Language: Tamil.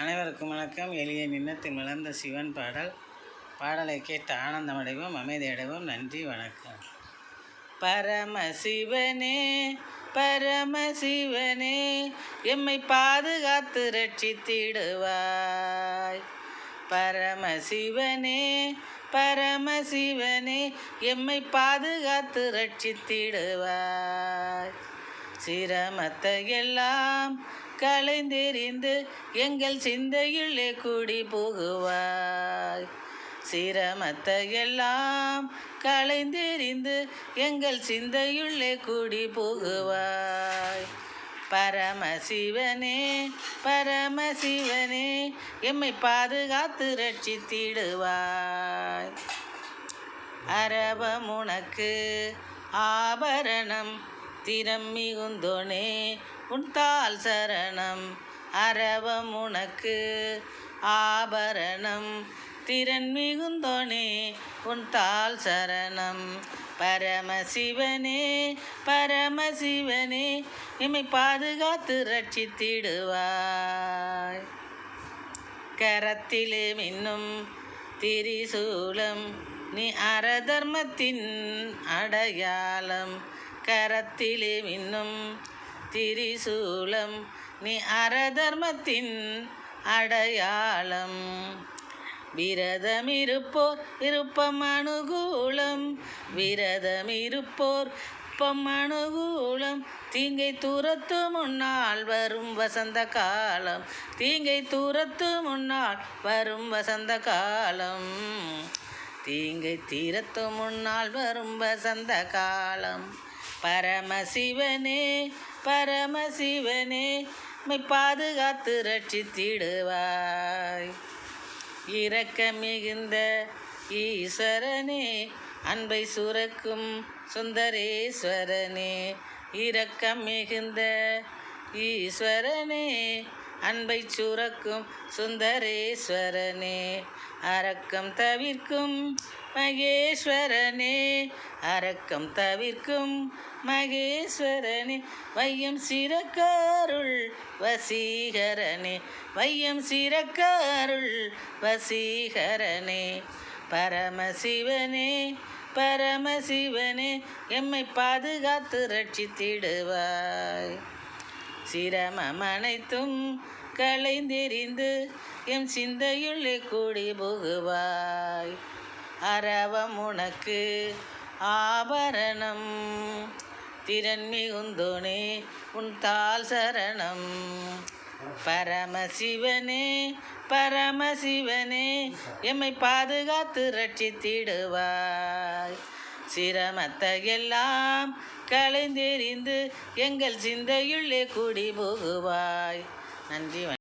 அனைவருக்கும் வணக்கம். எளிய நின்னத்தில் மலர்ந்த சிவன் பாடலை கேட்டு ஆனந்தமடைவோம், அமைதியடைவோம். நன்றி, வணக்கம். பரமசிவனே பரமசிவனே எம்மை பாதுகாத்து ரட்சித்திடுவாய். பரமசிவனே பரமசிவனே எம்மை பாதுகாத்து ரட்சித்திடுவாய். சிரமத்தை எல்லாம் களைந்தெறிந்து எங்கள் சிந்தையுள்ளே கூடி புகுவாய். சிரமத்தை எல்லாம் களைந்தெறிந்து எங்கள் சிந்தையுள்ளே கூடி புகுவாய். பரமசிவனே பரமசிவனே எம்மை பாதுகாத்து ரட்சித்திடுவாய். அரவம் உனக்கு ஆபரணம் திறம் மிகுந்தோனே உன்தாள் சரணம். அரவம் உனக்கு ஆபரணம் திறன் மிகுந்தோனே உன்தாள் சரணம். பரமசிவனே பரமசிவனே எம்மை பாதுகாத்து ரட்சித்திடுவாய். கரத்திலே மின்னும் திரிசூலம் நீ அரதர்மத்தின் அடையாளம். கரத்திலே மின்னும் திரிசூலம் நீ அரதர்மத்தின் அடையாளம். விரதமிருப்போர் விருப்பம் அனுகூலம். விரதமிருப்போர் அனுகூலம். தீங்கை தூரத்து முன்னால் வரும் வசந்த காலம். தீங்கை தூரத்து முன்னால் வரும் வசந்த காலம். தீங்கை தீரத்து முன்னால் வரும் வசந்த காலம். பரமசிவனே பரமசிவனே மை பாதுகாத்து ரட்சித்திடுவாய். இரக்கம் மிகுந்த ஈஸ்வரனே அன்பை சுரக்கும் சுந்தரேஸ்வரனே. இரக்கம் மிகுந்த ஈஸ்வரனே அன்பை சுரக்கும் சுந்தரேஸ்வரனே. அரக்கம் தவிர்க்கும் மகேஸ்வரனே. அரக்கம் தவிர்க்கும் மகேஸ்வரனே. வையம் சிறக்கருள் வசீகரனே. வையம் சிறக்கருள் வசீகரனே. பரமசிவனே பரமசிவனே எம்மை பாதுகாத்து ரட்சித்திடுவாய். சிரமம் அனைத்தும் களைந்தெறிந்து எம் சிந்தையுள்ளே கூடி புகுவாய். அரவம் உனக்கு ஆபரணம் திறன் மிகுந்தோனே உன்தாள் சரணம். பரமசிவனே பரமசிவனே எம்மை பாதுகாத்து ரட்சித்திடுவாய். சிரமத்தை எல்லாம் களைந்தெறிந்து எங்கள் சிந்தையுள்ளே கூடி புகுவாய். நன்றி.